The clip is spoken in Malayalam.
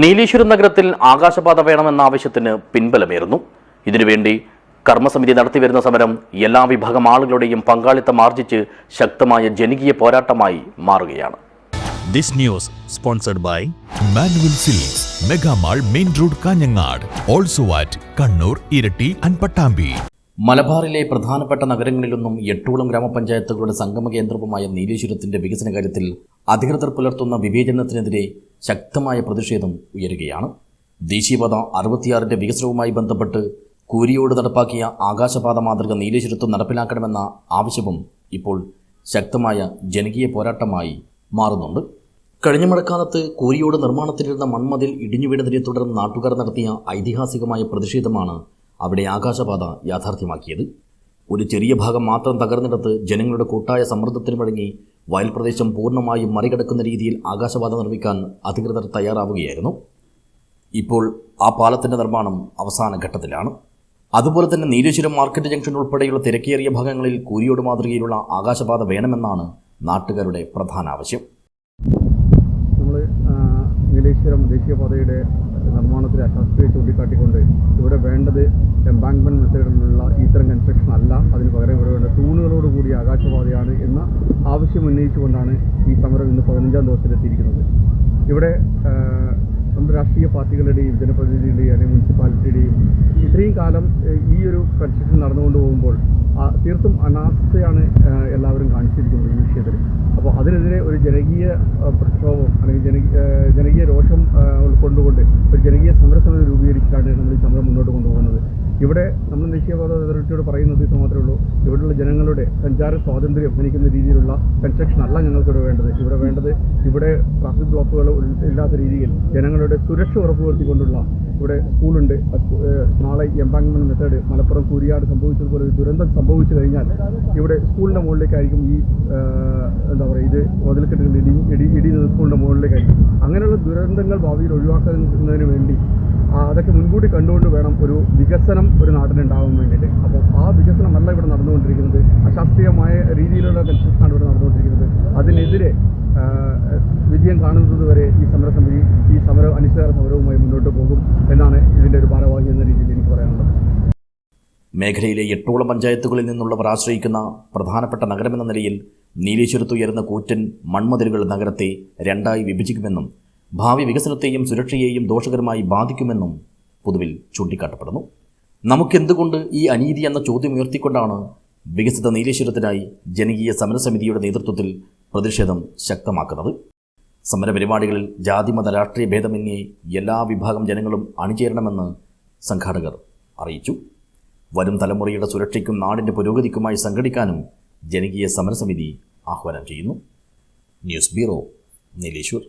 നീലേശ്വരം നഗരത്തിൽ ആകാശപാത വേണമെന്ന ആവശ്യത്തിന് പിൻബലമേറുന്നു. ഇതിനുവേണ്ടി കർമ്മസമിതി നടത്തിവരുന്ന സമരം എല്ലാ വിഭാഗം ആളുകളുടെയും പങ്കാളിത്തം ആർജിച്ച് ശക്തമായ ജനകീയ പോരാട്ടമായി മാറുകയാണ്. This news sponsored by Manual Silks, Mega Mall, Main Road, Kanyangad, also at Kannur, Irati and Pattambi. മലബാറിലെ പ്രധാനപ്പെട്ട നഗരങ്ങളിലൊന്നും 8ഓളം ഗ്രാമപഞ്ചായത്തുകളുടെ സംഗമ കേന്ദ്രവുമായ നീലേശ്വരത്തിന്റെ വികസന കാര്യത്തിൽ അധികൃതർ പുലർത്തുന്ന വിവേചനത്തിനെതിരെ ശക്തമായ പ്രതിഷേധം ഉയരുകയാണ്. ദേശീയപാത 66ന്റെ വികസനവുമായി ബന്ധപ്പെട്ട് കൂരിയോട് നടപ്പാക്കിയ ആകാശപാത മാതൃക നീലേശ്വരത്തും നടപ്പിലാക്കണമെന്ന ആവശ്യവും ഇപ്പോൾ ശക്തമായ ജനകീയ പോരാട്ടമായി മാറുന്നുണ്ട്. കഴിഞ്ഞ മഴക്കാലത്ത് കൂരിയോട് നിർമ്മാണത്തിലിരുന്ന മൺമതിൽ ഇടിഞ്ഞു വീണതിനെ തുടർന്ന് നാട്ടുകാർ നടത്തിയ ഐതിഹാസികമായ പ്രതിഷേധമാണ് അവിടെ ആകാശപാത യാഥാർത്ഥ്യമാക്കിയത്. ഒരു ചെറിയ ഭാഗം മാത്രം തകർന്നിടത്ത് ജനങ്ങളുടെ കൂട്ടായ സമ്മർദ്ദത്തിന് വഴങ്ങി വയൽ പ്രദേശം പൂർണ്ണമായും മറികടക്കുന്ന രീതിയിൽ ആകാശപാത നിർമ്മിക്കാൻ അധികൃതർ തയ്യാറാവുകയായിരുന്നു. ഇപ്പോൾ ആ പാലത്തിൻ്റെ നിർമ്മാണം അവസാന ഘട്ടത്തിലാണ്. അതുപോലെ തന്നെ നീലേശ്വരം മാർക്കറ്റ് ജംഗ്ഷൻ ഉൾപ്പെടെയുള്ള തിരക്കേറിയ ഭാഗങ്ങളിൽ കൂരിയോട് മാതൃകയിലുള്ള ആകാശപാത വേണമെന്നാണ് നാട്ടുകാരുടെ പ്രധാന ആവശ്യം. നമ്മൾ നീലേശ്വരം ദേശീയപാതയുടെ നിർമ്മാണത്തിലെ അശാസ്ത്രീയ ചൂണ്ടിക്കാട്ടിക്കൊണ്ട് ഇവിടെ വേണ്ടത് എംബാങ്ക്മെൻറ്റ് മെത്തേഡിലുള്ള ഇത്തരം കൺസ്ട്രക്ഷൻ അല്ല, അതിന് പകരം ഇവിടെ വേണ്ട തൂണുകളോട് കൂടിയ ആകാശപാതയാണ് എന്ന ആവശ്യം ഉന്നയിച്ചുകൊണ്ടാണ് ഈ സമരം ഇന്ന് 15ാം ദിവസത്തിലെത്തിയിരിക്കുന്നത്. ഇവിടെ നമ്മുടെ രാഷ്ട്രീയ പാർട്ടികളുടെയും ജനപ്രതിനിധികളുടെയും അല്ലെങ്കിൽ മുനിസിപ്പാലിറ്റിയുടെയും ഇത്രയും കാലം ഈ ഒരു കൺസ്ട്രക്ഷൻ നടന്നുകൊണ്ട് പോകുമ്പോൾ തീർത്തും അനാസ്ഥയാണ് എല്ലാവരും കാണിച്ചിരിക്കുന്നത് ഈ വിഷയത്തിൽ. അപ്പോൾ അതിനെതിരെ ഒരു ജനകീയ പ്രക്ഷോഭം അല്ലെങ്കിൽ ജനകീയ രോഷം ഉൾക്കൊണ്ടുകൊണ്ട് ഒരു ജനകീയ സമരസമിതി രൂപീകരിച്ചിട്ടാണ് നമ്മൾ ഈ സമരം മുന്നോട്ട് കൊണ്ടുപോകുന്നത്. ഇവിടെ നമ്മൾ ദേശീയപാത അതോറിറ്റിയോട് പറയുന്നത് ഇത് മാത്രമേ ഉള്ളൂ, ഇവിടെയുള്ള ജനങ്ങളുടെ സഞ്ചാര സ്വാതന്ത്ര്യം ഹനിക്കുന്ന രീതിയിലുള്ള കൺസ്ട്രക്ഷൻ അല്ല ഞങ്ങൾക്കിവിടെ വേണ്ടത്. ഇവിടെ വേണ്ടത് ഇവിടെ ട്രാഫിക് ബ്ലോക്കുകൾ ഇല്ലാത്ത രീതിയിൽ ജനങ്ങളുടെ സുരക്ഷ ഉറപ്പുവരുത്തിക്കൊണ്ടുള്ള ഇവിടെ സ്കൂളുണ്ട്. നാളെ എംബാങ്ക്മെൻറ്റ് മെത്തേഡ് മലപ്പുറം കൂരിയാട് സംഭവിച്ചതുപോലെ ഒരു ദുരന്തം സംഭവിച്ചു കഴിഞ്ഞാൽ ഇവിടെ സ്കൂളിൻ്റെ മുകളിലേക്കായിരിക്കും ഈ എന്താ പറയുക ഇത് മതിൽക്കെട്ടുകൾ ഇടി സ്കൂളിൻ്റെ മുകളിലേക്കായിരിക്കും. അങ്ങനെയുള്ള ദുരന്തങ്ങൾ ഭാവിയിൽ ഒഴിവാക്കുന്നതിന് വേണ്ടി അതൊക്കെ മുൻകൂട്ടി കണ്ടുകൊണ്ട് വേണം ഒരു വികസനം ഒരു നാട്ടിനുണ്ടാകാൻ വേണ്ടിയിട്ട്. അപ്പോൾ ആ വികസനമല്ല ഇവിടെ നടന്നുകൊണ്ടിരിക്കുന്നത്, അശാസ്ത്രീയമായ രീതിയിലുള്ള കൺസ്ട്രക്ഷനാണ് ഇവിടെ നടന്നുകൊണ്ടിരിക്കുന്നത്. അതിനെതിരെ വിജയം കാണുന്നത് വരെ ഈ സമരസമിതി ഈ അനിശ്ചിത സമരവുമായി മുന്നോട്ട് പോകും എന്നാണ് ഇതിൻ്റെ ഒരു ഭാരവാഹി എന്ന രീതിയിൽ എനിക്ക് പറയാനുള്ളത്. മേഖലയിലെ 8ഓളം പഞ്ചായത്തുകളിൽ നിന്നുള്ളവർ ആശ്രയിക്കുന്ന പ്രധാനപ്പെട്ട നഗരമെന്ന നിലയിൽ നീലേശ്വരത്ത് ഉയരുന്ന കൂറ്റൻ മൺമതിലുകൾ നഗരത്തെ രണ്ടായി വിഭജിക്കുമെന്നും ഭാവി വികസനത്തെയും സുരക്ഷയെയും ദോഷകരമായി ബാധിക്കുമെന്നും പൊതുവിൽ ചൂണ്ടിക്കാട്ടപ്പെടുന്നു. നമുക്കെന്തുകൊണ്ട് ഈ അനീതി എന്ന ചോദ്യം ഉയർത്തിക്കൊണ്ടാണ് വികസിത നീലേശ്വരത്തിനായി ജനകീയ സമരസമിതിയുടെ നേതൃത്വത്തിൽ പ്രതിഷേധം ശക്തമാക്കുന്നത്. സമരപരിപാടികളിൽ ജാതിമത രാഷ്ട്രീയ ഭേദമന്യേ എല്ലാ വിഭാഗം ജനങ്ങളും അണിചേരണമെന്ന് സംഘാടകർ അറിയിച്ചു. വരും തലമുറയുടെ സുരക്ഷയ്ക്കും നാടിൻ്റെ പുരോഗതിക്കുമായി സംഘടിക്കാനും ജനകീയ സമരസമിതി ആഹ്വാനം ചെയ്യുന്നു. News bureau, Nileshwar.